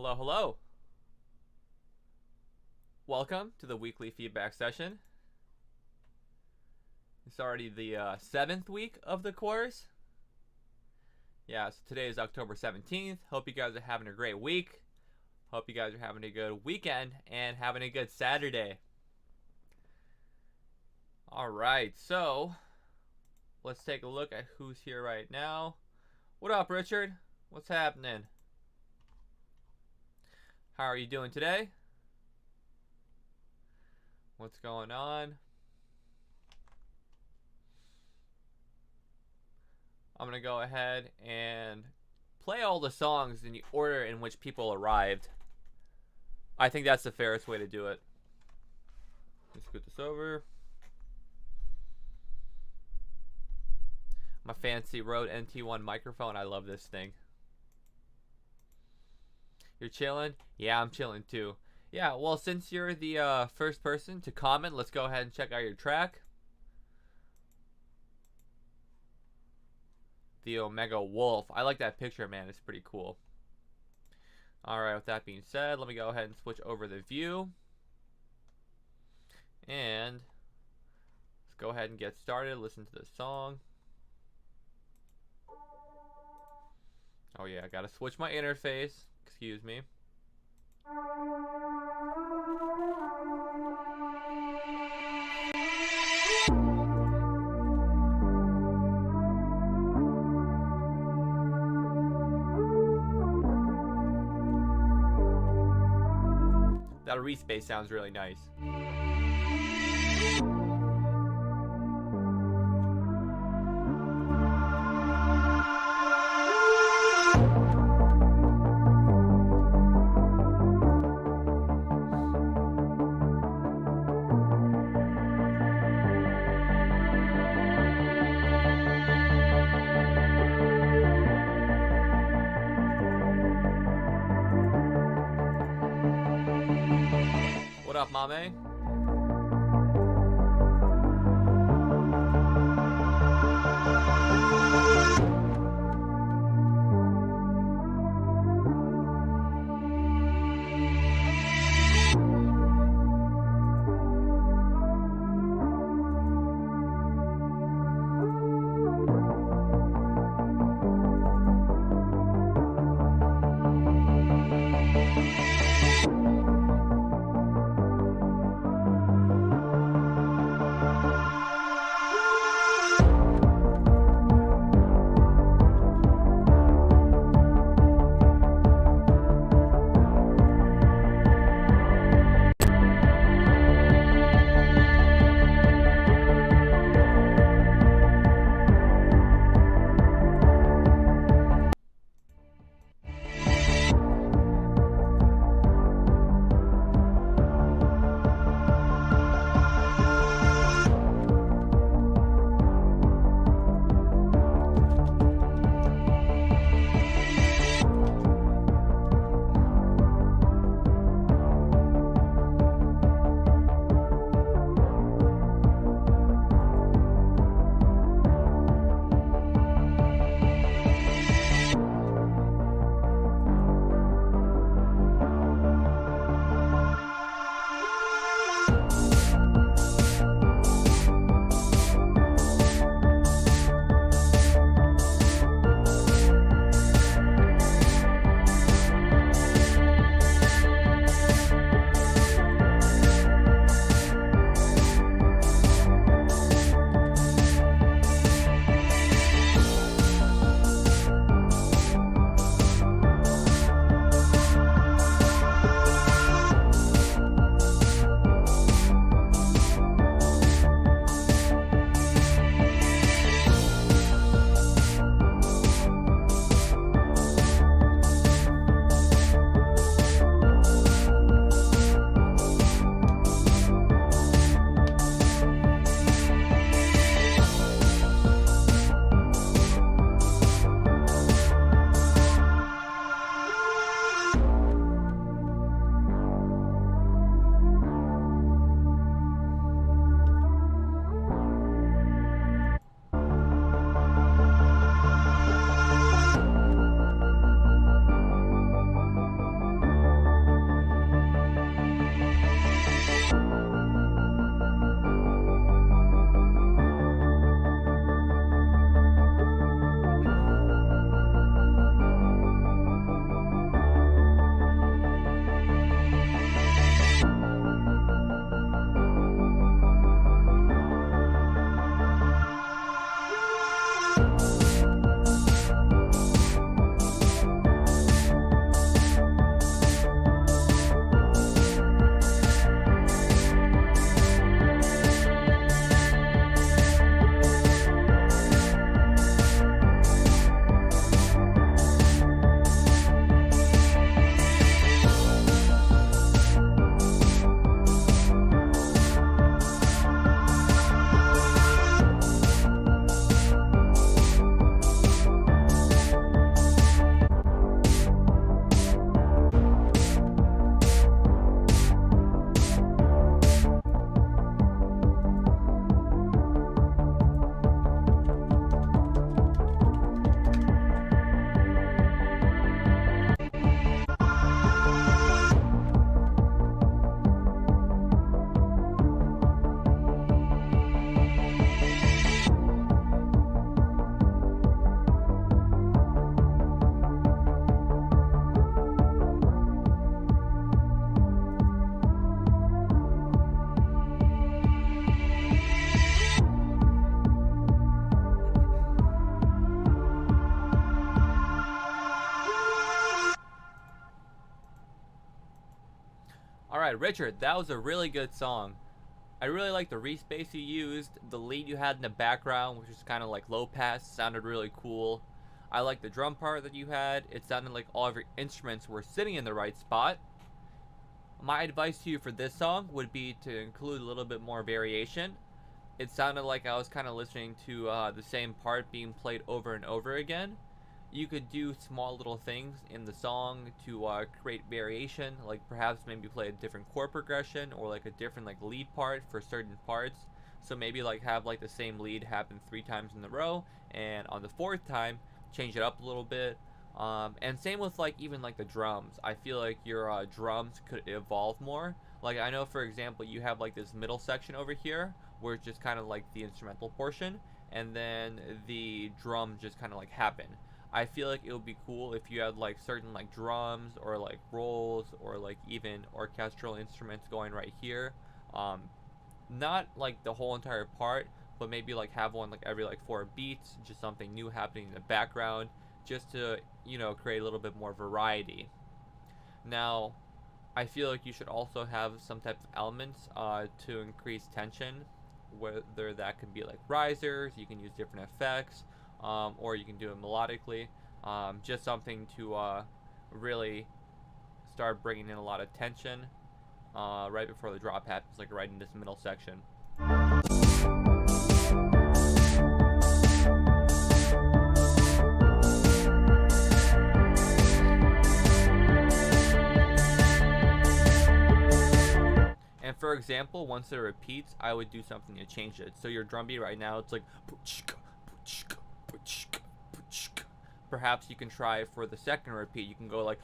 Hello, hello. Welcome to the weekly feedback session. It's already the 7th week of the course. Yeah, so today is October 17th. Hope you guys are having a great week. Hope you guys are having a good weekend and having a good Saturday. Alright, so let's take a look at who's here right now. What up, Richard? What's happening? How are you doing today? What's going on? I'm going to go ahead and play all the songs in the order in which people arrived. I think that's the fairest way to do it. Let's scoot this over. My fancy Rode NT1 microphone. I love this thing. You're chilling? Yeah, I'm chilling too. Yeah, well, since you're the first person to comment, let's go ahead and check out your track. The Omega Wolf. I like that picture, man. It's pretty cool. Alright, with that being said, let me go ahead and switch over the view. And let's go ahead and get started. Listen to the song. Oh yeah, I gotta switch my interface. Excuse me. That respace sounds really nice. What up, Mame? Alright, Richard, that was a really good song. I really like the Reese bass you used. The lead you had in the background, which was kind of like low pass, sounded really cool. I like the drum part that you had. It sounded like all of your instruments were sitting in the right spot. My advice to you for this song would be to include a little bit more variation. It sounded like I was kind of listening to the same part being played over and over again. You could do small little things in the song to create variation, like perhaps maybe play a different chord progression or like a different like lead part for certain parts. So maybe like have like the same lead happen 3 times in a row, and on the 4th time change it up a little bit. And same with like even like the drums. I feel like your drums could evolve more. Like I know for example you have like this middle section over here where it's just kind of like the instrumental portion, and then the drums just kind of like happen. I feel like it would be cool if you had like certain like drums or like rolls or like even orchestral instruments going right here. Not like the whole entire part, but maybe like have one like every like 4 beats, just something new happening in the background, just to, you know, create a little bit more variety. Now, I feel like you should also have some type of elements to increase tension, whether that could be like risers, you can use different effects, or you can do it melodically. Just something to really start bringing in a lot of tension right before the drop happens, like right in this middle section. And for example, once it repeats, I would do something to change it. So your drum beat right now, it's like perhaps you can try for the second repeat. You can go like,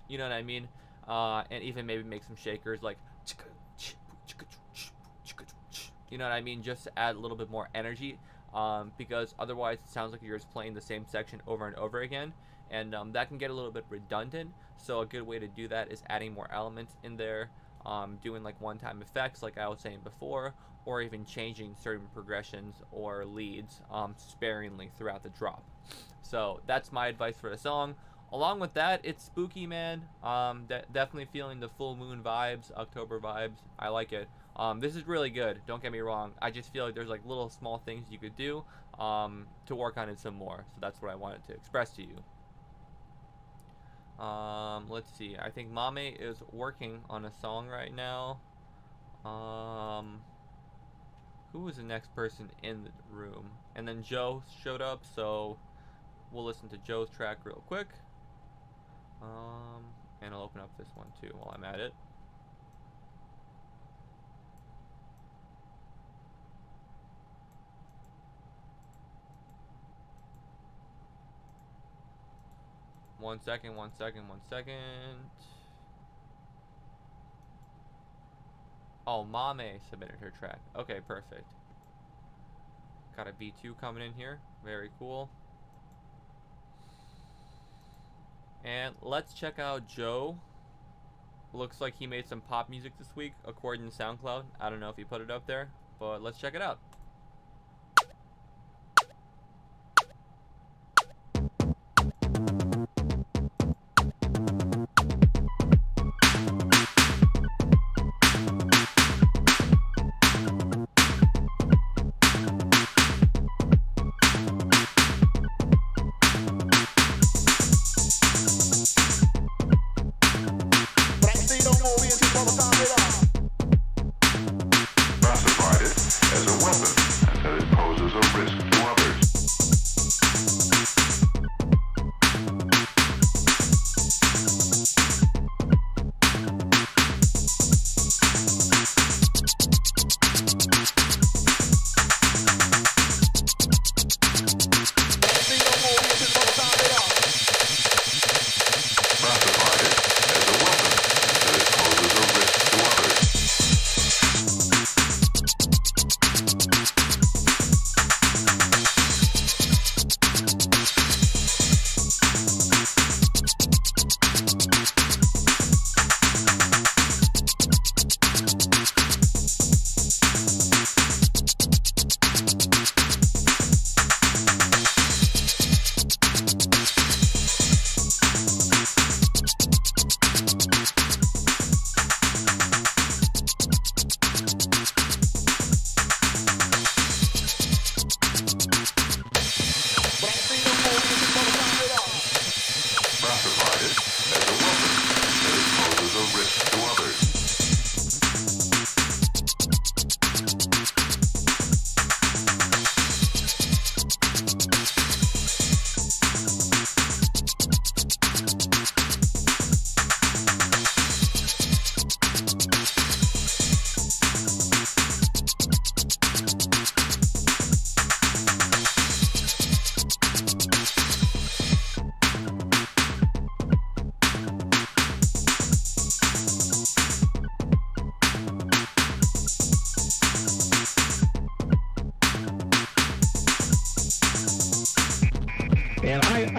you know what I mean? And even maybe make some shakers like, you know what I mean? Just to add a little bit more energy, because otherwise it sounds like you're just playing the same section over and over again, and that can get a little bit redundant. So a good way to do that is adding more elements in there, doing like one-time effects like I was saying before, or even changing certain progressions or leads sparingly throughout the drop. So that's my advice for the song. Along with that, it's spooky, man. Definitely feeling the full moon vibes, October vibes. I like it. This is really good, don't get me wrong. I just feel like there's like little small things you could do to work on it some more. So that's what I wanted to express to you. Let's see. I think Mame is working on a song right now. Who was the next person in the room? And then Joe showed up, so we'll listen to Joe's track real quick. And I'll open up this one too while I'm at it. One second. Oh, Mame submitted her track. Okay, perfect. Got a V2 coming in here. Very cool. And let's check out Joe. Looks like he made some pop music this week, according to SoundCloud. I don't know if he put it up there, but let's check it out. Classified it as a weapon.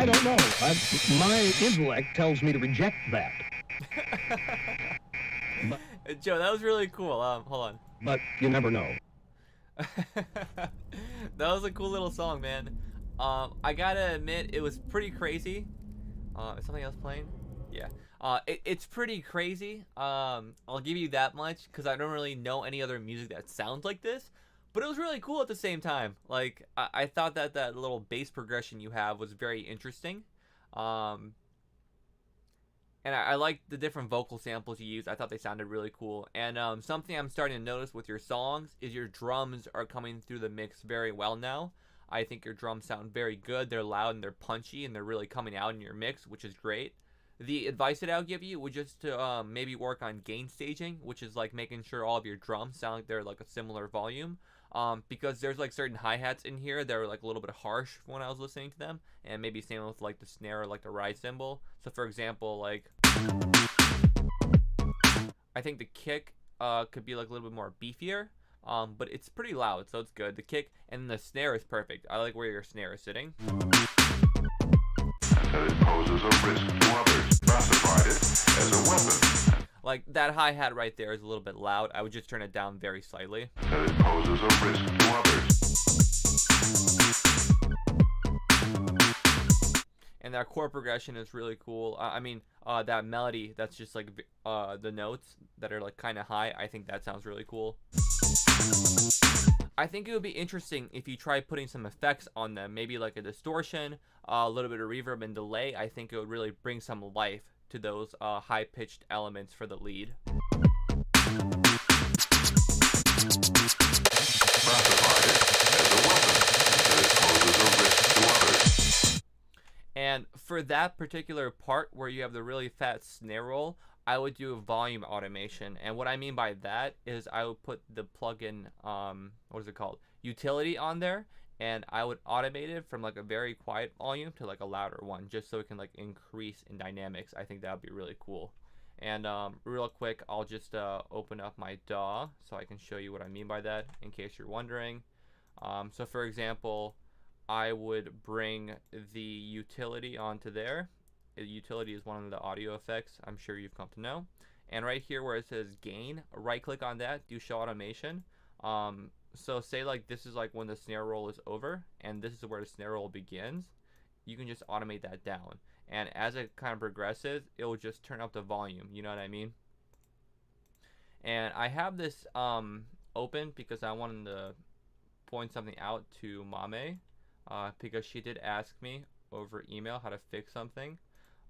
I don't know. My intellect tells me to reject that. Joe, that was really cool. Hold on. But you never know. That was a cool little song, man. I gotta admit, it was pretty crazy. Is something else playing? Yeah. It's pretty crazy. I'll give you that much, because I don't really know any other music that sounds like this. But it was really cool at the same time. Like, I thought that that little bass progression you have was very interesting. And I liked the different vocal samples you used. I thought they sounded really cool. And something I'm starting to notice with your songs is your drums are coming through the mix very well now. I think your drums sound very good. They're loud and they're punchy and they're really coming out in your mix, which is great. The advice that I'll give you would just to maybe work on gain staging, which is like making sure all of your drums sound like they're like a similar volume. Because there's like certain hi-hats in here that are like a little bit harsh when I was listening to them, and maybe same with like the snare or like the ride cymbal. So for example, like I think the kick could be like a little bit more beefier, but it's pretty loud, so it's good. The kick and the snare is perfect. I like where your snare is sitting. It poses a risk to others, classified it as a weapon. Like that hi-hat right there is a little bit loud. I would just turn it down very slightly. It poses a risk to others. And that chord progression is really cool. That melody that's just like the notes that are like kind of high, I think that sounds really cool. I think it would be interesting if you try putting some effects on them, maybe like a distortion, a little bit of reverb and delay. I think it would really bring some life to those high-pitched elements for the lead. And for that particular part where you have the really fat snare roll, I would do a volume automation. And what I mean by that is I would put the plugin, what is it called? Utility on there, and I would automate it from like a very quiet volume to like a louder one, just so it can like increase in dynamics. I think that would be really cool. And real quick, I'll just open up my DAW so I can show you what I mean by that in case you're wondering. So for example, I would bring the utility onto there. The utility is one of the audio effects I'm sure you've come to know. And right here where it says gain, right click on that, do show automation. So say like this is like when the snare roll is over and this is where the snare roll begins. You can just automate that down. And as it kind of progresses, it will just turn up the volume, you know what I mean? And I have this open because I wanted to point something out to Mame, because she did ask me over email how to fix something.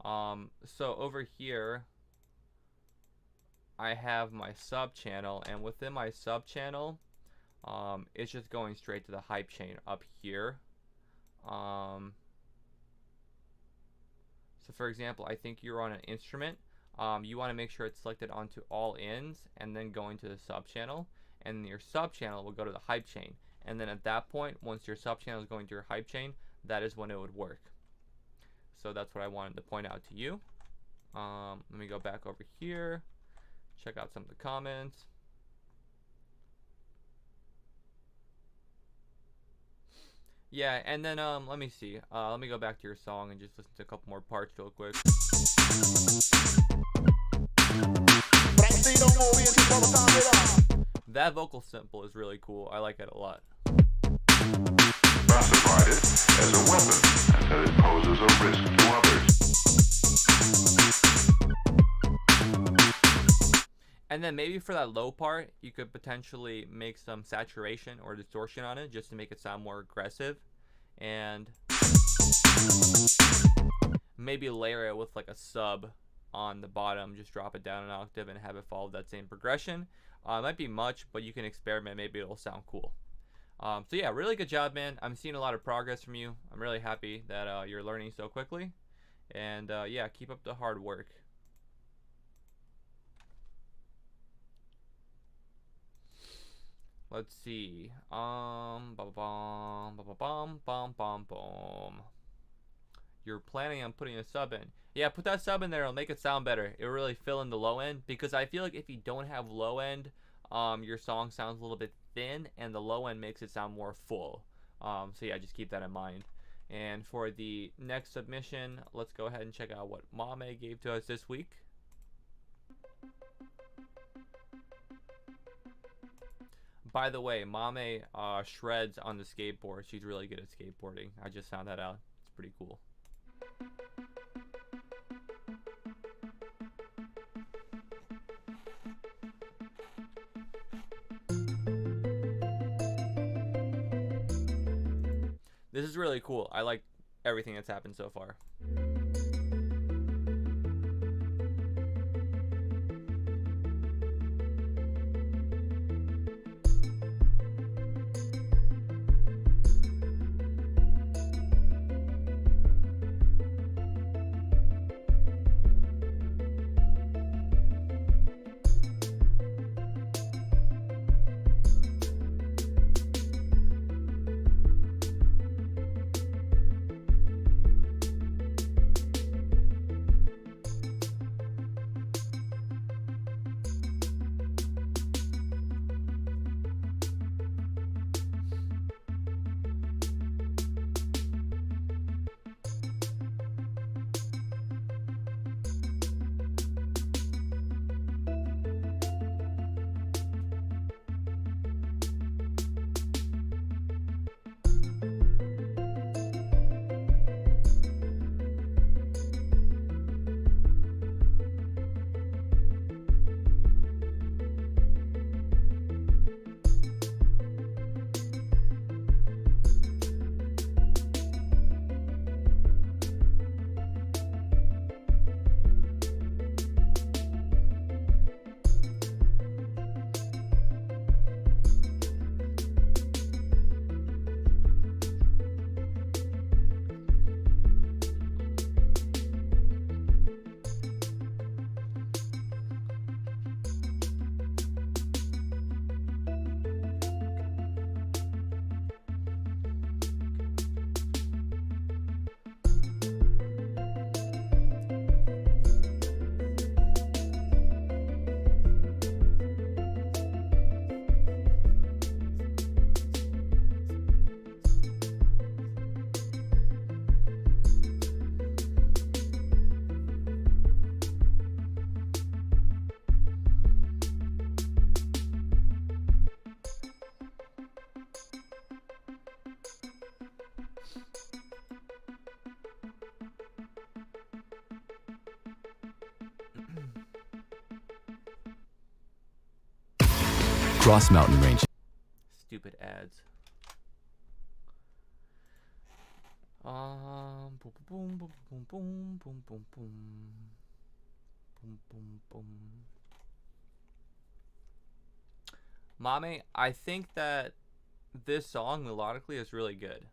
So over here I have my sub channel, and within my sub channel it's just going straight to the hype chain up here. So for example, I think you're on an instrument. You want to make sure it's selected onto all ends and then going to the sub channel, and your sub channel will go to the hype chain. And then at that point, once your sub channel is going to your hype chain, that is when it would work. So that's what I wanted to point out to you. Let me go back over here, check out some of the comments. Yeah, and then let me see. Let me go back to your song and just listen to a couple more parts real quick. That vocal sample is really cool. I like it a lot. Classified it as a weapon, and it poses a risk to others. And then maybe for that low part, you could potentially make some saturation or distortion on it just to make it sound more aggressive. And maybe layer it with like a sub on the bottom, just drop it down an octave and have it follow that same progression. It might be much, but you can experiment. Maybe it'll sound cool. So yeah, really good job, man. I'm seeing a lot of progress from you. I'm really happy that you're learning so quickly. And yeah, keep up the hard work. Let's see. You're planning on putting a sub in. Yeah, put that sub in there. It'll make it sound better. It'll really fill in the low end, because I feel like if you don't have low end, your song sounds a little bit thin, and the low end makes it sound more full. So yeah, just keep that in mind. And for the next submission, let's go ahead and check out what Mame gave to us this week. By the way, Mame shreds on the skateboard. She's really good at skateboarding. I just found that out. It's pretty cool. This is really cool. I like everything that's happened so far. Cross Mountain Range. Stupid ads. Boom, boom, boom, boom, boom, boom, boom, boom, boom, boom, boom. Mame, I think that this song melodically is really good.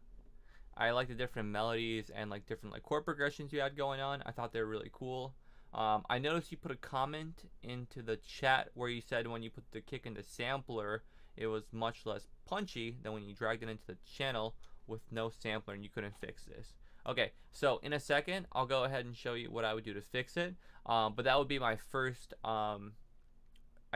I like the different melodies and like different like chord progressions you had going on. I thought they were really cool. I noticed you put a comment into the chat where you said when you put the kick into sampler, it was much less punchy than when you dragged it into the channel with no sampler and you couldn't fix this. Okay, so in a second, I'll go ahead and show you what I would do to fix it. But that would be my first, I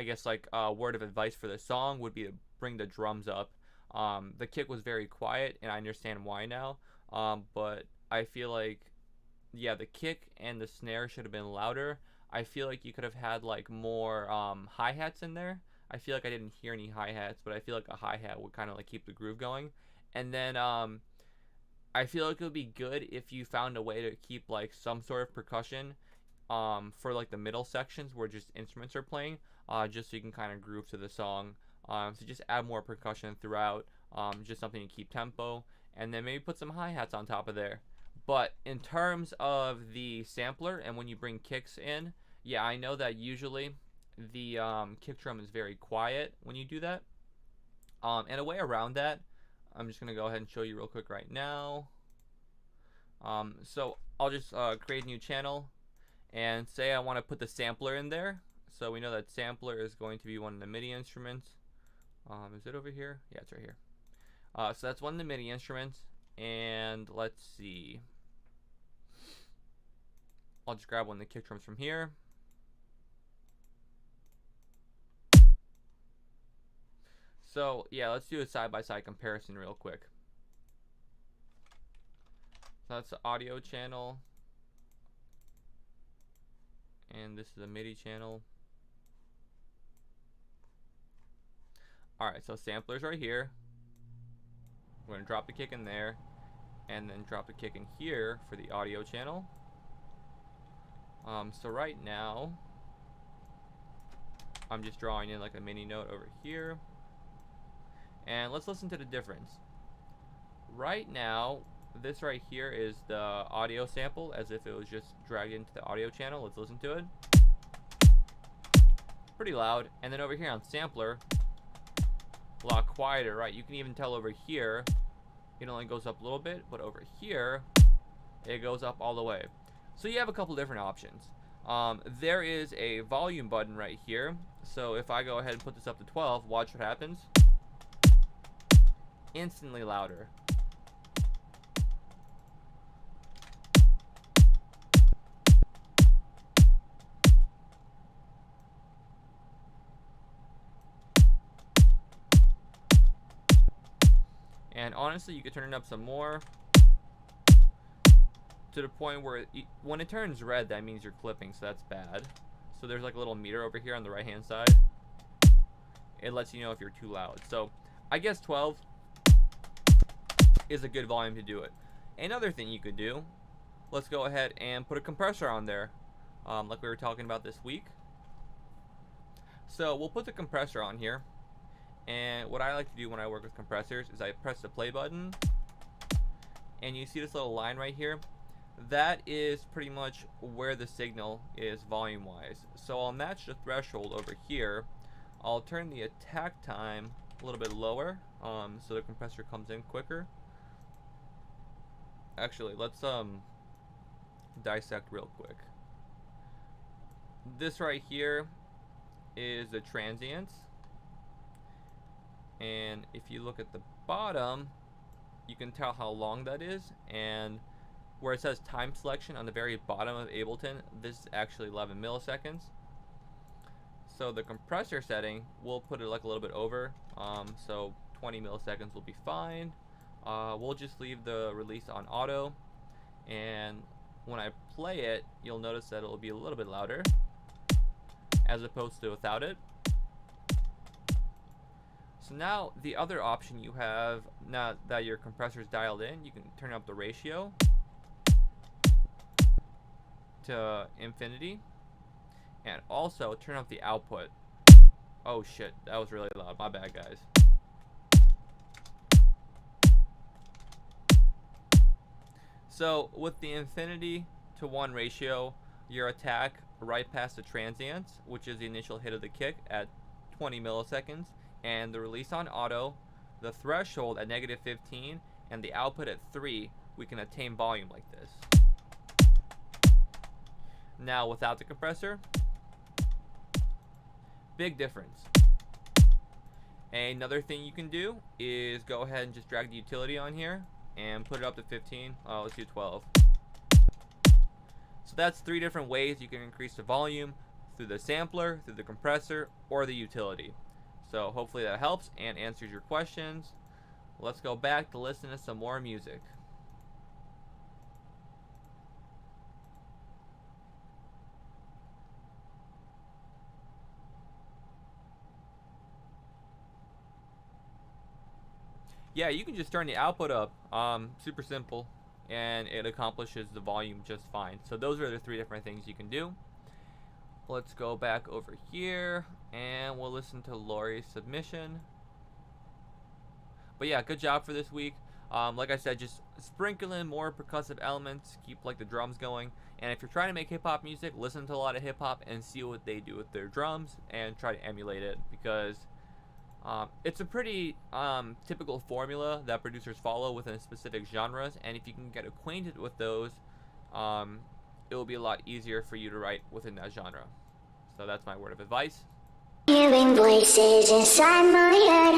guess, like word of advice for the song would be to bring the drums up. The kick was very quiet, and I understand why now. But I feel like, yeah, the kick and the snare should have been louder. I feel like you could have had like more hi-hats in there. I feel like I didn't hear any hi-hats, but I feel like a hi-hat would kind of like keep the groove going. And then I feel like it would be good if you found a way to keep like some sort of percussion for like the middle sections where just instruments are playing, just so you can kind of groove to the song. So just add more percussion throughout, just something to keep tempo, and then maybe put some hi-hats on top of there. But in terms of the sampler and when you bring kicks in, yeah, I know that usually the kick drum is very quiet when you do that. And a way around that, I'm just going to go ahead and show you real quick right now. So I'll just create a new channel and say I want to put the sampler in there. So we know that sampler is going to be one of the MIDI instruments. Is it over here? Yeah, it's right here. So that's one of the MIDI instruments. And let's see. I'll just grab one of the kick drums from here. So yeah, let's do a side-by-side comparison real quick. So that's the audio channel. And this is a MIDI channel. Alright, so sampler's right here. We're going to drop the kick in there. And then drop the kick in here for the audio channel. So right now, I'm just drawing in like a mini note over here. And let's listen to the difference. Right now, this right here is the audio sample, as if it was just dragged into the audio channel. Let's listen to it. Pretty loud. And then over here on sampler, a lot quieter, right? You can even tell over here, it only goes up a little bit, but over here, it goes up all the way. So you have a couple different options. There is a volume button right here. So if I go ahead and put this up to 12, watch what happens. Instantly louder. And honestly, you could turn it up some more to the point where when it turns red, that means you're clipping, so that's bad. So there's like a little meter over here on the right hand side. It lets you know if you're too loud. So I guess 12 is a good volume to do it. Another thing you could do, let's go ahead and put a compressor on there, like we were talking about this week. So we'll put the compressor on here. And what I like to do when I work with compressors is I press the play button, and you see this little line right here. That is pretty much where the signal is volume wise. So I'll match the threshold over here. I'll turn the attack time a little bit lower, so the compressor comes in quicker. Actually, let's dissect real quick. This right here is the transients. And if you look at the bottom, you can tell how long that is. And where it says time selection on the very bottom of Ableton, this is actually 11 milliseconds. So the compressor setting, we'll put it like a little bit over. So 20 milliseconds will be fine. We'll just leave the release on auto. And when I play it, you'll notice that it'll be a little bit louder as opposed to without it. So now the other option you have, now that your compressor is dialed in, you can turn up the ratio to infinity and also turn up the output. Oh shit, that was really loud. My bad, guys. So with the infinity to 1 ratio, your attack right past the transients, which is the initial hit of the kick at 20 milliseconds, and the release on auto, the threshold at -15, and the output at 3, we can attain volume like this. Now without the compressor, big difference. Another thing you can do is go ahead and just drag the utility on here and put it up to 15. Let's do 12. So that's 3 different ways you can increase the volume: through the sampler, through the compressor, or the utility. So hopefully that helps and answers your questions. Let's go back to listen to some more music. Yeah, you can just turn the output up. Super simple, and it accomplishes the volume just fine. So those are the 3 different things you can do. Let's go back over here and we'll listen to Lori's submission. But yeah, good job for this week. Like I said, just sprinkle in more percussive elements, keep like the drums going. And if you're trying to make hip-hop music, listen to a lot of hip-hop and see what they do with their drums and try to emulate it, because it's a pretty typical formula that producers follow within specific genres, and if you can get acquainted with those, it will be a lot easier for you to write within that genre. So that's my word of advice. Hearing voices inside my head,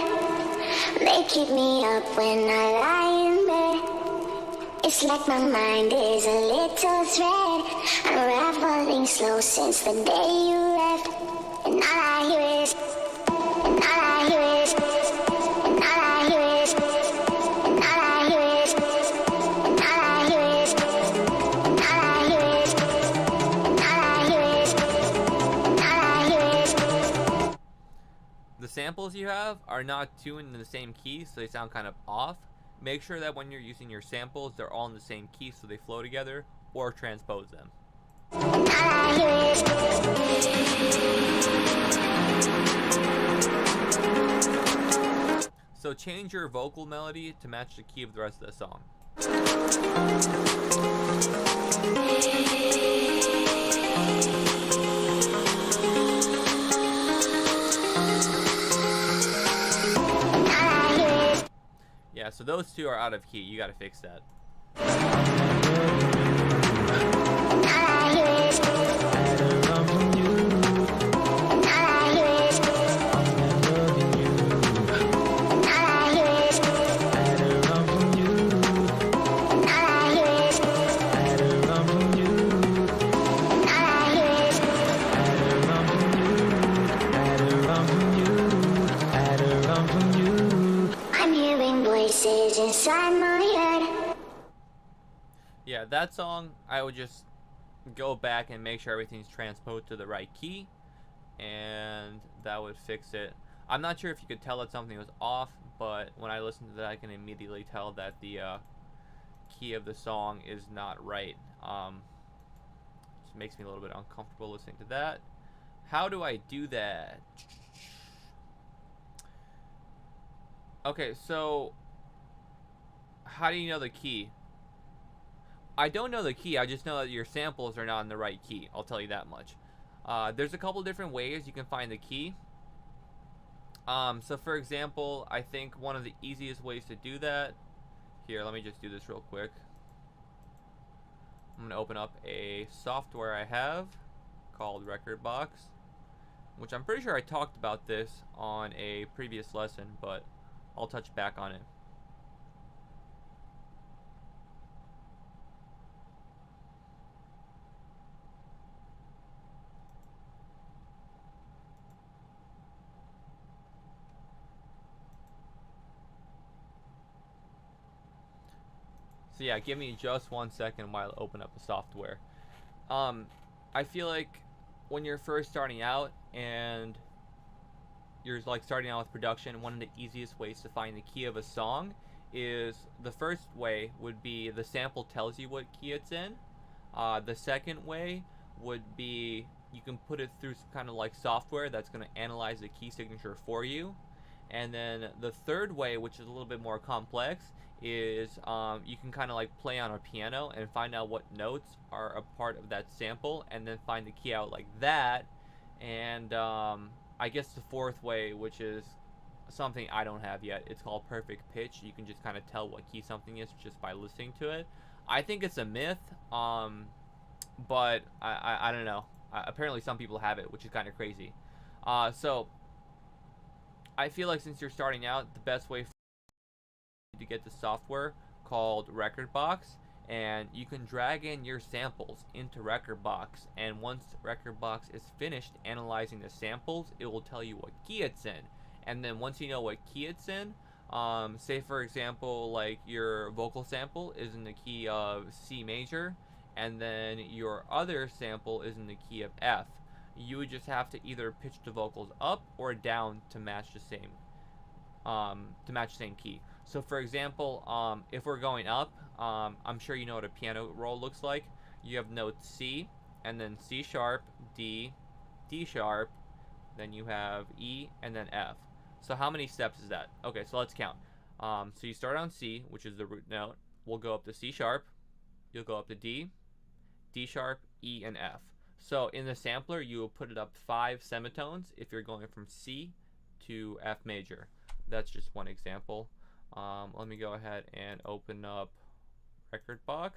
they keep me up when I lie in bed. It's like my mind is a little thread, unraveling slow since the day you left. And all I hear is, and all I hear is, and all I hear is, and all I hear is, and all I hear is, have are not tuned in the same key, so they sound kind of off. Make sure that when you're using your samples, they're all in the same key so they flow together, or transpose them. So change your vocal melody to match the key of the rest of the song. Yeah, so those two are out of key. You gotta fix that. Inside my head. Yeah, that song, I would just go back and make sure everything's transposed to the right key, and that would fix it. I'm not sure if you could tell that something was off, but when I listen to that, I can immediately tell that the key of the song is not right. Just makes me a little bit uncomfortable listening to that. How do I do that? Okay, so how do you know the key? I don't know the key, I just know that your samples are not in the right key. I'll tell you that much. There's a couple different ways you can find the key. So for example, I think one of the easiest ways to do that, here, let me just do this real quick. I'm gonna open up a software I have called Rekordbox, which I'm pretty sure I talked about this on a previous lesson, but I'll touch back on it. So yeah, give me just 1 second while I open up the software. I feel like when you're first starting out and you're like starting out with production, one of the easiest ways to find the key of a song is, the first way would be the sample tells you what key it's in. The second way would be you can put it through some kind of like software that's going to analyze the key signature for you. And then the third way, which is a little bit more complex, is you can kind of like play on a piano and find out what notes are a part of that sample, and then find the key out like that. And I guess the fourth way, which is something I don't have yet, it's called perfect pitch. You can just kind of tell what key something is just by listening to it. I think it's a myth, but I don't know. Apparently some people have it, which is kind of crazy. So I feel like since you're starting out, the best way to get the software called Rekordbox, and you can drag in your samples into Rekordbox, and once Rekordbox is finished analyzing the samples, it will tell you what key it's in. And then once you know what key it's in, say for example, like your vocal sample is in the key of C major, and then your other sample is in the key of F. You would just have to either pitch the vocals up or down to match the same key. So for example, if we're going up, I'm sure you know what a piano roll looks like. You have notes C, and then C sharp, D, D sharp, then you have E, and then F. So how many steps is that? Okay, so let's count. So you start on C, which is the root note. We'll go up to C sharp. You'll go up to D, D sharp, E, and F. So in the sampler, you will put it up 5 semitones if you're going from C to F major. That's just one example. Let me go ahead and open up Rekordbox.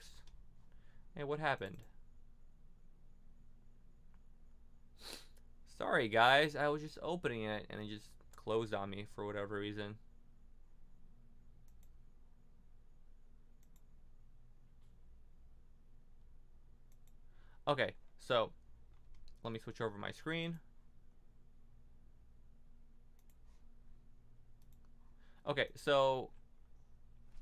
Hey, what happened? Sorry guys, I was just opening it and it just closed on me for whatever reason. Okay, so let me switch over my screen. Okay, so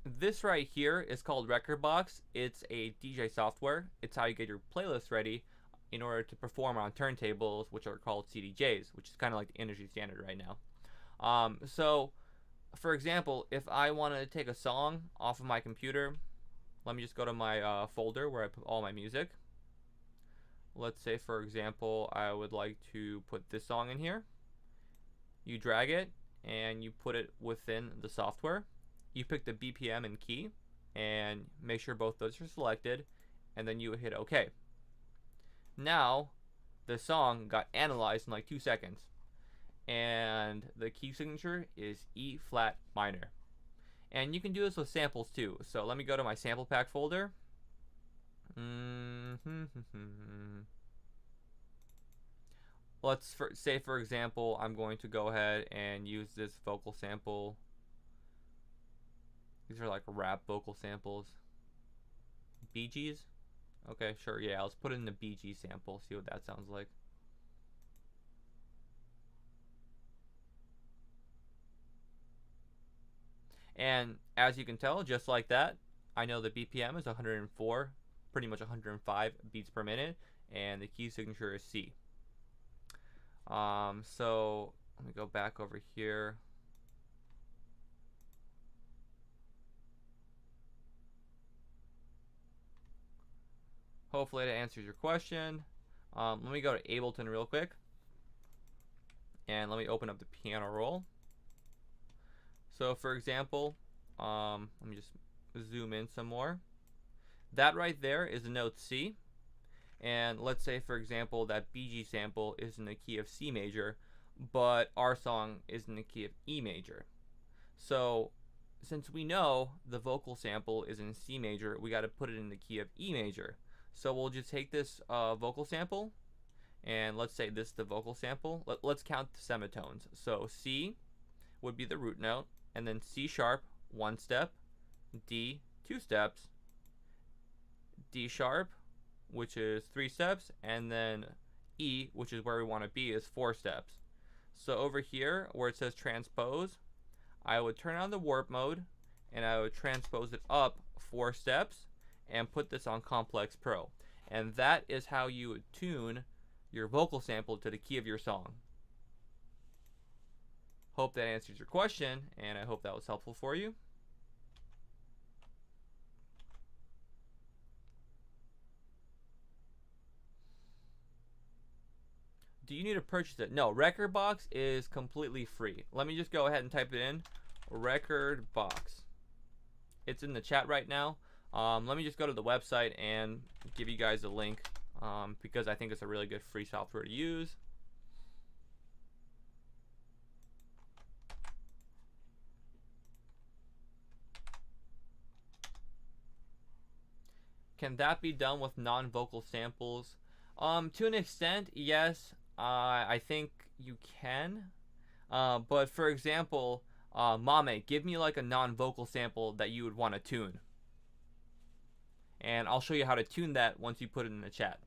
this right here is called Rekordbox. It's a DJ software. It's how you get your playlist ready in order to perform on turntables, which are called CDJs, which is kind of like the industry standard right now. So, for example, if I wanted to take a song off of my computer, let me just go to my folder where I put all my music. Let's say, for example, I would like to put this song in here. You drag it and you put it within the software. You pick the BPM and key and make sure both those are selected, and then you hit OK. Now, the song got analyzed in like 2 seconds, and the key signature is E flat minor. And you can do this with samples too. So let me go to my sample pack folder. Let's say, for example, I'm going to go ahead and use this vocal sample. These are like rap vocal samples. Bee Gees? Okay, sure, yeah, let's put it in the Bee Gees sample, see what that sounds like. And as you can tell, just like that, I know the BPM is 104, pretty much 105 beats per minute, and the key signature is C. So let me go back over here. Hopefully that answers your question. Let me go to Ableton real quick, and let me open up the piano roll. So for example, let me just zoom in some more. That right there is the note C. And let's say, for example, that BG sample is in the key of C major, but our song is in the key of E major. So since we know the vocal sample is in C major, we got to put it in the key of E major. So we'll just take this vocal sample, and let's say this is the vocal sample. Let's count the semitones. So C would be the root note, and then C sharp, 1 step, D, 2 steps, D sharp, which is 3 steps, and then E, which is where we want to be, is 4 steps. So over here, where it says transpose, I would turn on the warp mode, and I would transpose it up 4 steps, and put this on Complex Pro. And that is how you would tune your vocal sample to the key of your song. Hope that answers your question, and I hope that was helpful for you. Do you need to purchase it? No, Rekordbox is completely free. Let me just go ahead and type it in. Rekordbox. It's in the chat right now. Let me just go to the website and give you guys a link because I think it's a really good free software to use. Can that be done with non-vocal samples? To an extent, yes. I think you can. But for example, Mame, give me like a non-vocal sample that you would want to tune. And I'll show you how to tune that once you put it in the chat.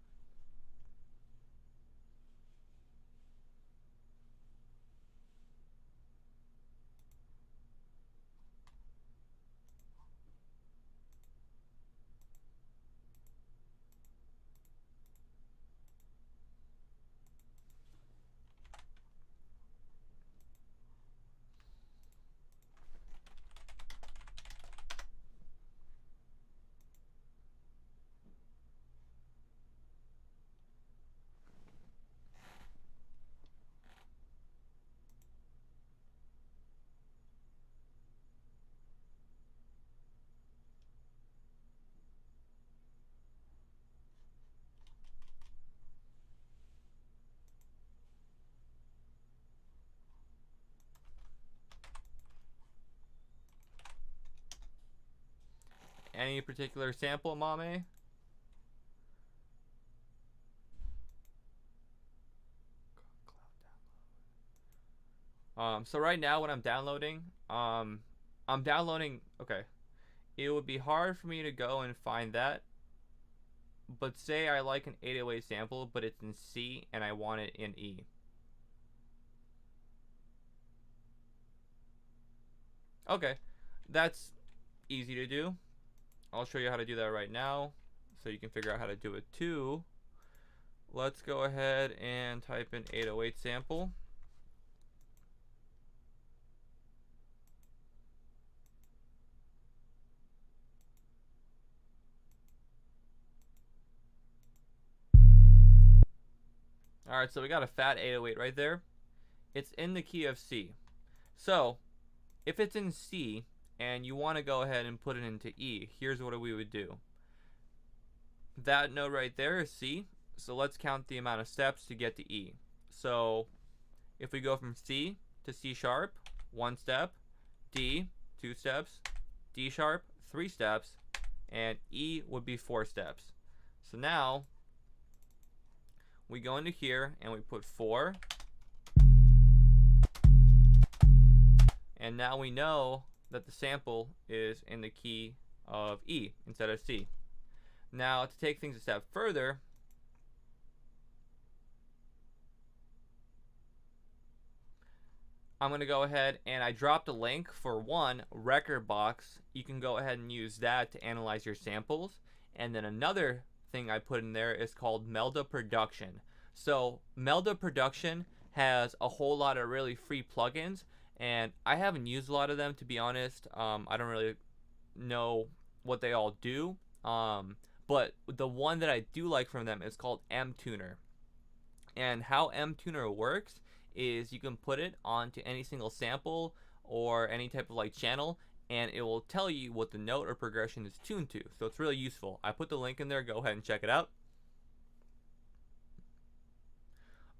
Any particular sample, Mame? So right now when I'm downloading, okay, it would be hard for me to go and find that, but say I like an 808 sample, but it's in C and I want it in E. Okay, that's easy to do. I'll show you how to do that right now so you can figure out how to do it too. Let's go ahead and type in 808 sample. Alright, so we got a fat 808 right there. It's in the key of C. So, if it's in C and you want to go ahead and put it into E, here's what we would do. That note right there is C, so let's count the amount of steps to get to E. So, if we go from C to C sharp, 1 step, D, 2 steps, D sharp, 3 steps, and E would be 4 steps. So now, we go into here and we put 4. And now we know that the sample is in the key of E instead of C. Now to take things a step further, I'm going to go ahead and I dropped a link for one, Rekordbox. You can go ahead and use that to analyze your samples. And then another thing I put in there is called Melda Production. So Melda Production has a whole lot of really free plugins, and I haven't used a lot of them, to be honest. I don't really know what they all do, but the one that I do like from them is called MTuner. And how MTuner works is you can put it onto any single sample or any type of like channel, and it will tell you what the note or progression is tuned to. So it's really useful. I put the link in there. Go ahead and check it out.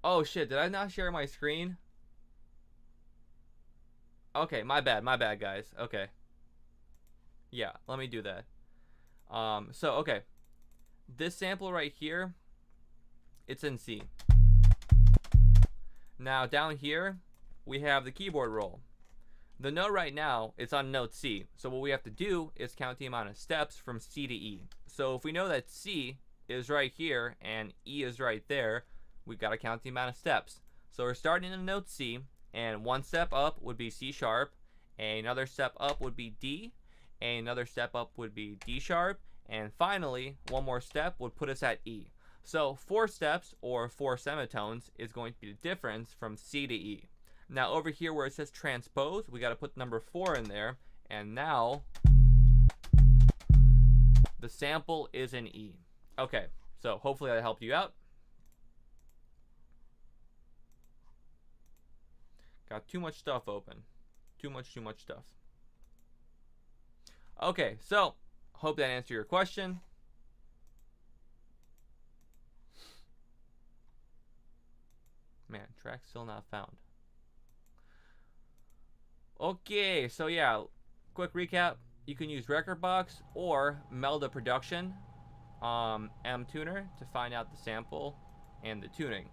Oh shit, did I not share my screen? Okay, my bad, guys. Okay. Yeah, let me do that. Okay. This sample right here, it's in C. Now down here, we have the keyboard roll. The note right now, it's on note C. So what we have to do is count the amount of steps from C to E. So if we know that C is right here and E is right there, we've got to count the amount of steps. So we're starting in note C, and 1 step up would be C sharp, another step up would be D, another step up would be D sharp, and finally, one more step would put us at E. So 4 steps, or 4 semitones, is going to be the difference from C to E. Now over here where it says transpose, we got to put number 4 in there, and now the sample is in E. Okay, so hopefully that helped you out. Got too much stuff open. Too much stuff. Okay, so hope that answered your question. Man, track still not found. Okay, so yeah, quick recap. You can use Rekordbox or Melda Production, MTuner, to find out the sample and the tuning.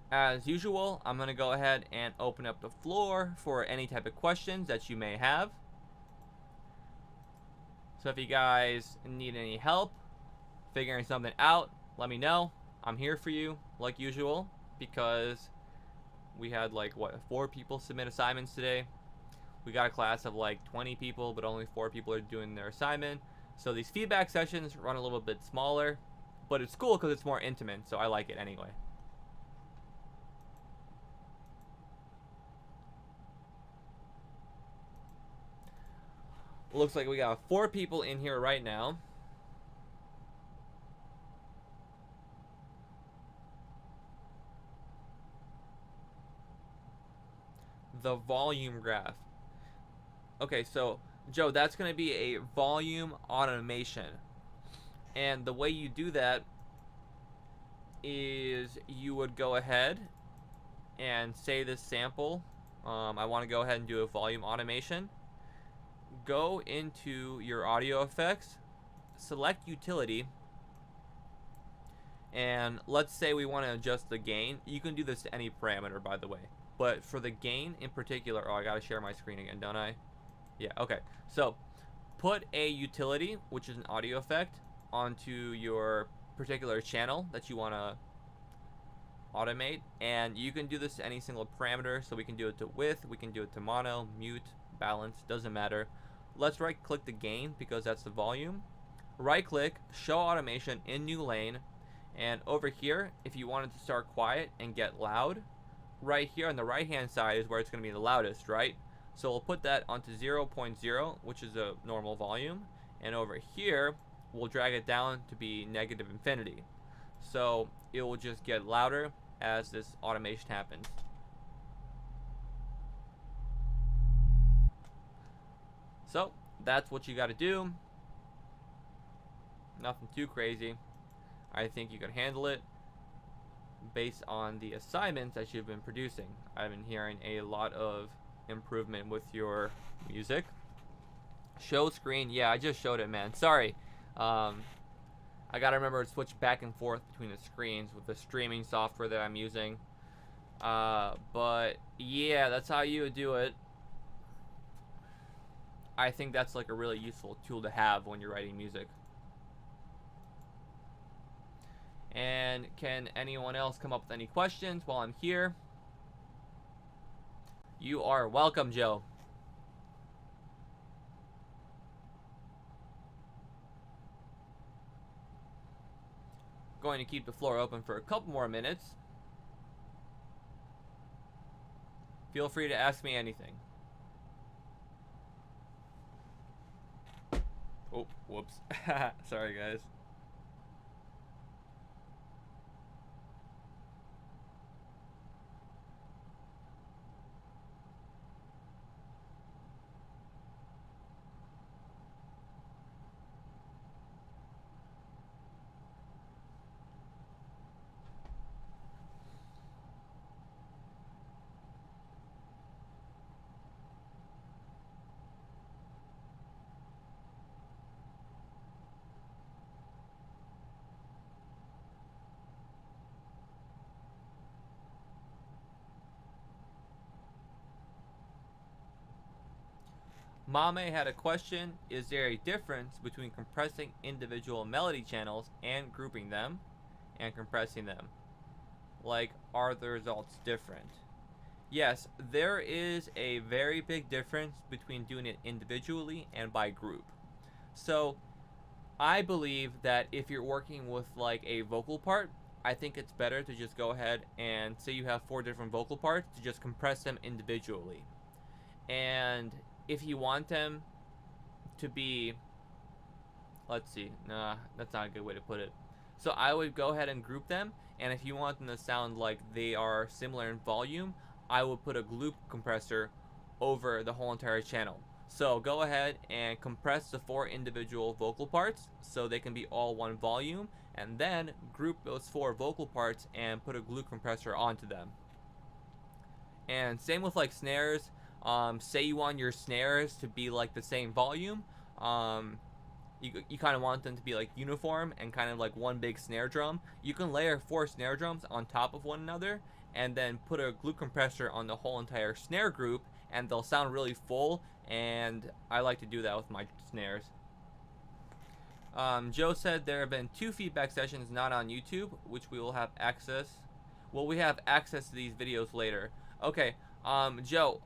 As usual, I'm going to go ahead and open up the floor for any type of questions that you may have. So if you guys need any help figuring something out, let me know. I'm here for you, like usual, because we had like, 4 people submit assignments today. We got a class of like 20 people, but only 4 people are doing their assignment. So these feedback sessions run a little bit smaller, but it's cool because it's more intimate, so I like it anyway. Looks like we got 4 people in here right now. The volume graph. Okay, so Joe, that's going to be a volume automation. And the way you do that is you would go ahead and say this sample. I want to go ahead and do a volume automation. Go into your audio effects, select utility, and let's say we want to adjust the gain. You can do this to any parameter, by the way, but for the gain in particular, oh, I gotta share my screen again, don't I? Yeah, okay. So put a utility, which is an audio effect, onto your particular channel that you want to automate, and you can do this to any single parameter. So we can do it to width, we can do it to mono, mute, balance, doesn't matter. Let's right click the gain because that's the volume. Right click, show automation in new lane, and over here, if you wanted to start quiet and get loud, right here on the right hand side is where it's going to be the loudest, right? So we'll put that onto 0.0, which is a normal volume, and over here we'll drag it down to be negative infinity. So it will just get louder as this automation happens. So that's what you got to do. Nothing too crazy. I think you can handle it based on the assignments that you've been producing. I've been hearing a lot of improvement with your music. Show screen, yeah, I just showed it, man. Sorry. I gotta remember to switch back and forth between the screens with the streaming software that I'm using. But yeah, that's how you would do it. I think that's like a really useful tool to have when you're writing music. And can anyone else come up with any questions while I'm here? You are welcome, Joe. Going to keep the floor open for a couple more minutes. Feel free to ask me anything. Oh, whoops. Sorry, guys. Mame had a question: is there a difference between compressing individual melody channels and grouping them and compressing them? Like, are the results different? Yes, there is a very big difference between doing it individually and by group. So I believe that if you're working with like a vocal part, I think it's better to just go ahead and say you have 4 different vocal parts, to just compress them individually. And if you want them to be, let's see, nah, that's not a good way to put it. So I would go ahead and group them, and if you want them to sound like they are similar in volume, I would put a loop compressor over the whole entire channel. So go ahead and compress the 4 individual vocal parts so they can be all one volume, and then group those 4 vocal parts and put a glue compressor onto them. And same with like snares. Say you want your snares to be like the same volume. You kind of want them to be like uniform and kind of like one big snare drum. You can layer 4 snare drums on top of one another and then put a glue compressor on the whole entire snare group, and they'll sound really full, and I like to do that with my snares. Joe said there have been 2 feedback sessions not on YouTube, which we will have access. Well, we have access to these videos later. Okay, Joe,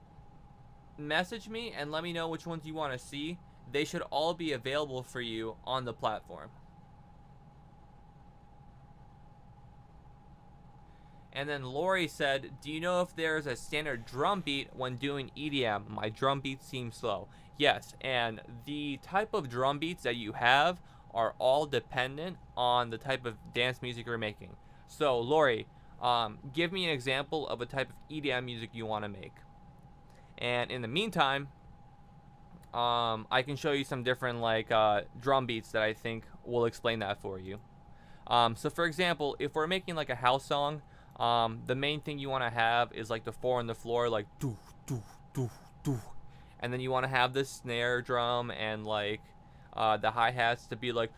message me and let me know which ones you want to see. They should all be available for you on the platform. And then Lori said, do you know if there's a standard drum beat when doing EDM? My drum beats seem slow. Yes, and the type of drum beats that you have are all dependent on the type of dance music you're making. So Lori, give me an example of a type of EDM music you want to make. And in the meantime, I can show you some different like drum beats that I think will explain that for you. So for example, if we're making like a house song, the main thing you want to have is like the 4 on the floor, like doo doo doo doo, and then you want to have this snare drum and like the hi-hats to be like,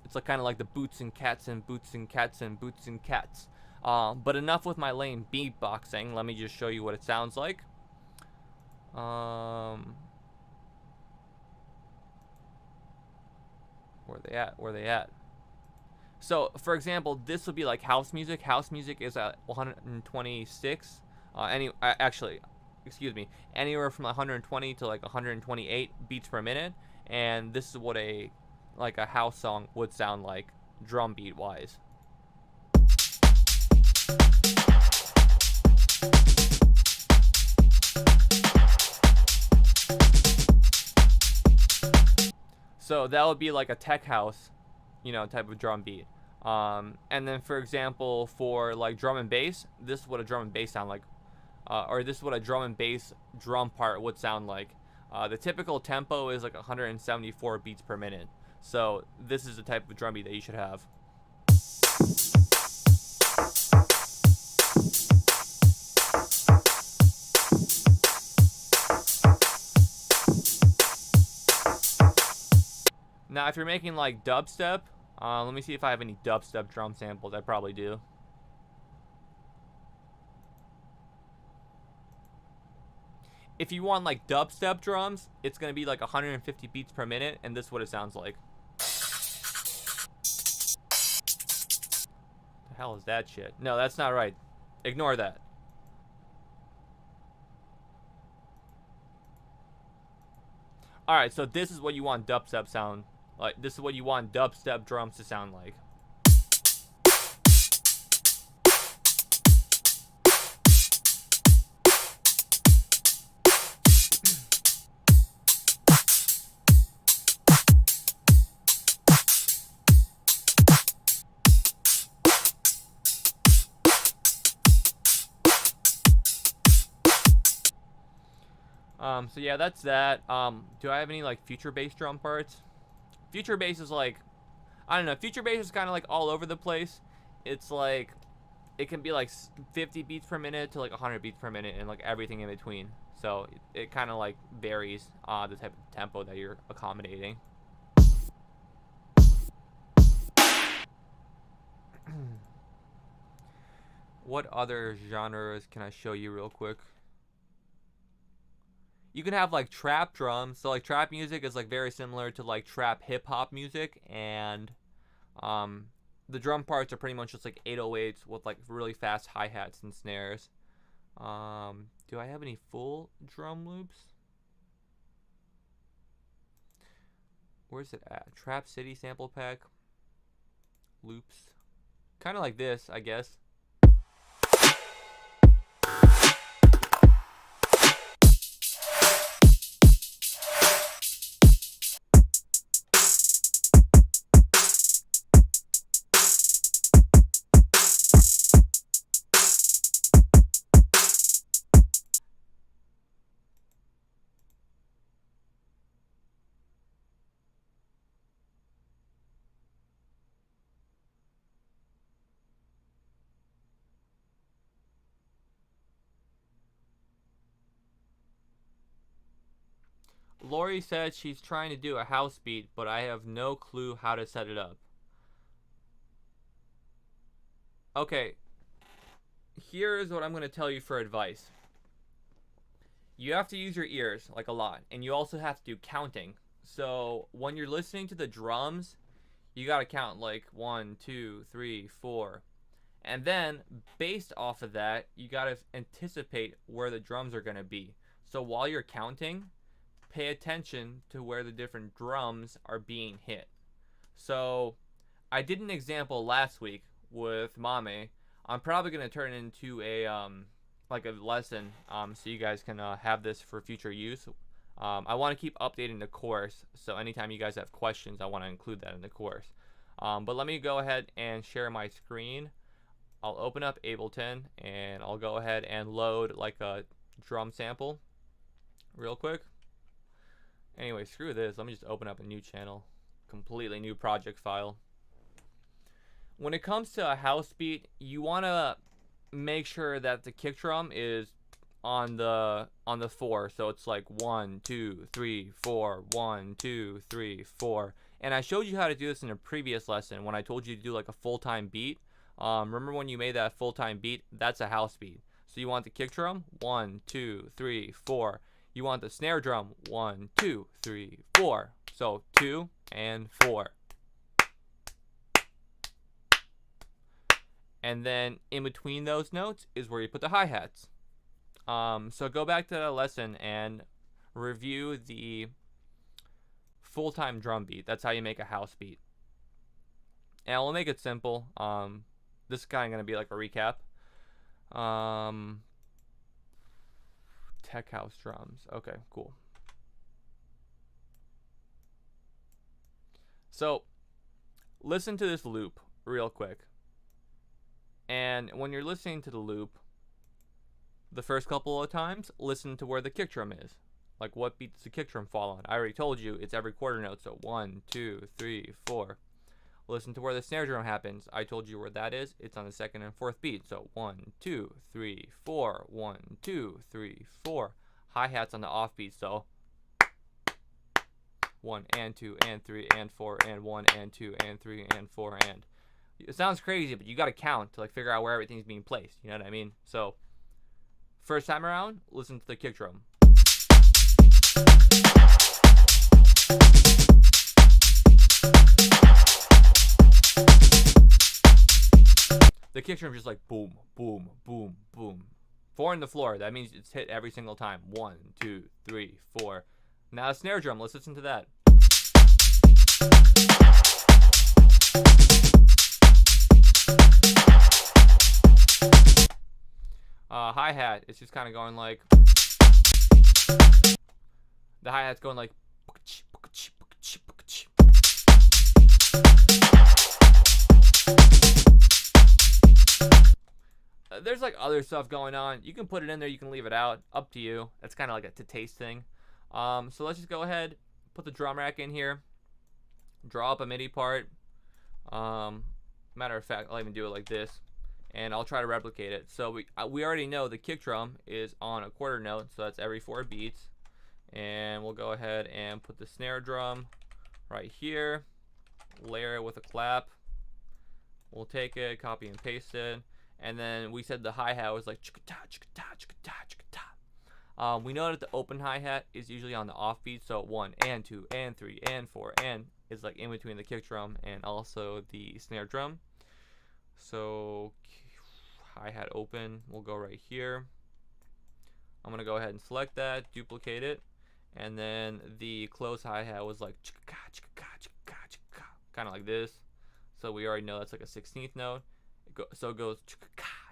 it's like kind of like the boots and cats and boots and cats and boots and cats. But enough with my lame beatboxing. Let me just show you what it sounds like. Where they at? Where they at? So, for example, this would be like house music. House music is at 126. Actually, excuse me, anywhere from 120 to like 128 beats per minute. And this is what a house song would sound like, drum beat wise. So that would be like a tech house, you know, type of drum beat. And then for example, for like drum and bass, this is what a drum and bass sound like, or this is what a drum and bass drum part would sound like. The typical tempo is like 174 beats per minute. So this is the type of drum beat that you should have. Now, if you're making like dubstep, let me see if I have any dubstep drum samples. I probably do. If you want like dubstep drums, it's gonna be like 150 beats per minute, and this is what it sounds like. The hell is that shit? No, that's not right. Ignore that. Alright, so this is what you want dubstep sound like. This is what you want dubstep drums to sound like. So yeah, that's that. Do I have any like future bass drum parts? Future bass is like, I don't know. Future bass is kind of like all over the place. It's like, it can be like 50 beats per minute to like 100 beats per minute and like everything in between. So it kind of like varies the type of tempo that you're accommodating. What other genres can I show you real quick? You can have like trap drums. So like trap music is like very similar to like trap hip hop music, and the drum parts are pretty much just like 808s with like really fast hi-hats and snares. Do I have any full drum loops? Where's it at? Trap City sample pack loops. Kind of like this, I guess. Lori said she's trying to do a house beat, but I have no clue how to set it up. Okay, here is what I'm going to tell you for advice. You have to use your ears, like a lot, and you also have to do counting. So when you're listening to the drums, you got to count like 1, 2, 3, 4. And then, based off of that, you got to anticipate where the drums are going to be. So while you're counting, pay attention to where the different drums are being hit. So I did an example last week with Mame. I'm probably going to turn it into a like a lesson so you guys can have this for future use. I want to keep updating the course, so anytime you guys have questions, I want to include that in the course. But let me go ahead and share my screen. I'll open up Ableton and I'll go ahead and load like a drum sample real quick. Anyway, screw this. Let me just open up a new channel. Completely new project file. When it comes to a house beat, you want to make sure that the kick drum is on the 4. So it's like 1, 2, 3, 4, 1, 2, 3, 4. And I showed you how to do this in a previous lesson when I told you to do like a full-time beat. Remember when you made that full-time beat? That's a house beat. So you want the kick drum, 1, 2, 3, 4. You want the snare drum, 1, 2, 3, 4. So 2 and 4. And then in between those notes is where you put the hi-hats. So go back to that lesson and review the full-time drum beat. That's how you make a house beat. And we'll make it simple. This is kind of going to be like a recap. Tech house drums. Okay, cool. So listen to this loop real quick. And when you're listening to the loop, the first couple of times, listen to where the kick drum is. Like, what beat does the kick drum fall on? I already told you it's every quarter note. So 1, 2, 3, 4. Listen to where the snare drum happens. I told you where that is. It's on the second and fourth beat. So 1, 2, 3, 4. 1, 2, 3, 4. Hi-hats on the off beat. So 1 and 2 and 3 and 4 and 1 and 2 and 3 and 4 and. It sounds crazy, but you got to count to like figure out where everything's being placed. You know what I mean? So first time around, listen to the kick drum. The kick drum just like boom, boom, boom, boom. 4 on the floor. That means it's hit every single time. 1, 2, 3, 4. Now snare drum. Let's listen to that. Hi-hat. It's just kind of going like. The hi-hat's going like. There's like other stuff going on. You can put it in there. You can leave it out. Up to you. That's kind of like a to-taste thing. So let's just go ahead, put the drum rack in here, draw up a MIDI part. Matter of fact, I'll even do it like this, and I'll try to replicate it. So we already know the kick drum is on a quarter note, so that's every 4 beats. And we'll go ahead and put the snare drum right here, layer it with a clap. We'll take it, copy and paste it, and then we said the hi-hat was like chicka-ta, chicka-ta, chicka-ta, chicka-ta. We know that the open hi-hat is usually on the offbeat, so 1 and 2 and 3 and 4 and is like in between the kick drum and also the snare drum. So hi-hat open, we'll go right here. I'm gonna go ahead and select that, duplicate it, and then the close hi-hat was like kind of like this. So we already know that's like a 16th note. So it goes,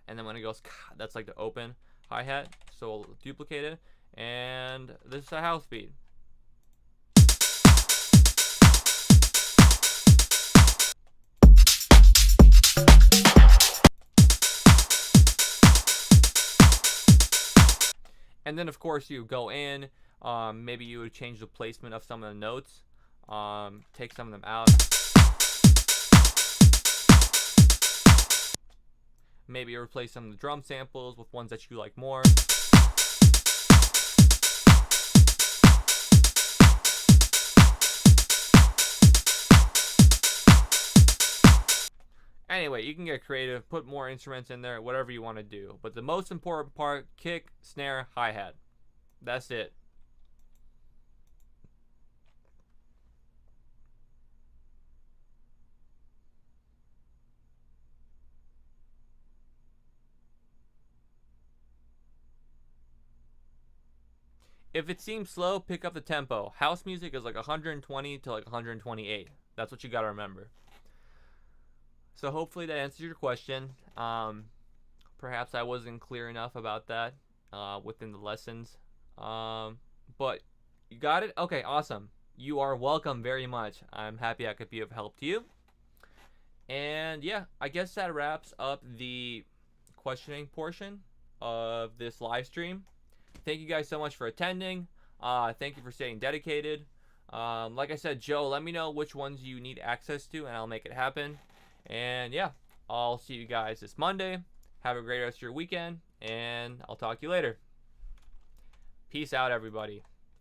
and then when it goes, that's like the open hi-hat. So we'll duplicate it, and this is a house beat. And then of course you go in, maybe you would change the placement of some of the notes, take some of them out. Maybe replace some of the drum samples with ones that you like more. Anyway, you can get creative, put more instruments in there, whatever you want to do. But the most important part, kick, snare, hi-hat. That's it. If it seems slow, pick up the tempo. House music is like 120 to like 128. That's what you gotta remember. So hopefully that answers your question. Perhaps I wasn't clear enough about that within the lessons. But you got it? Okay, awesome. You are welcome very much. I'm happy I could be of help to you. And yeah, I guess that wraps up the questioning portion of this live stream. Thank you guys so much for attending. Thank you for staying dedicated. Like I said, Joe, let me know which ones you need access to, and I'll make it happen. And yeah, I'll see you guys this Monday. Have a great rest of your weekend, and I'll talk to you later. Peace out, everybody.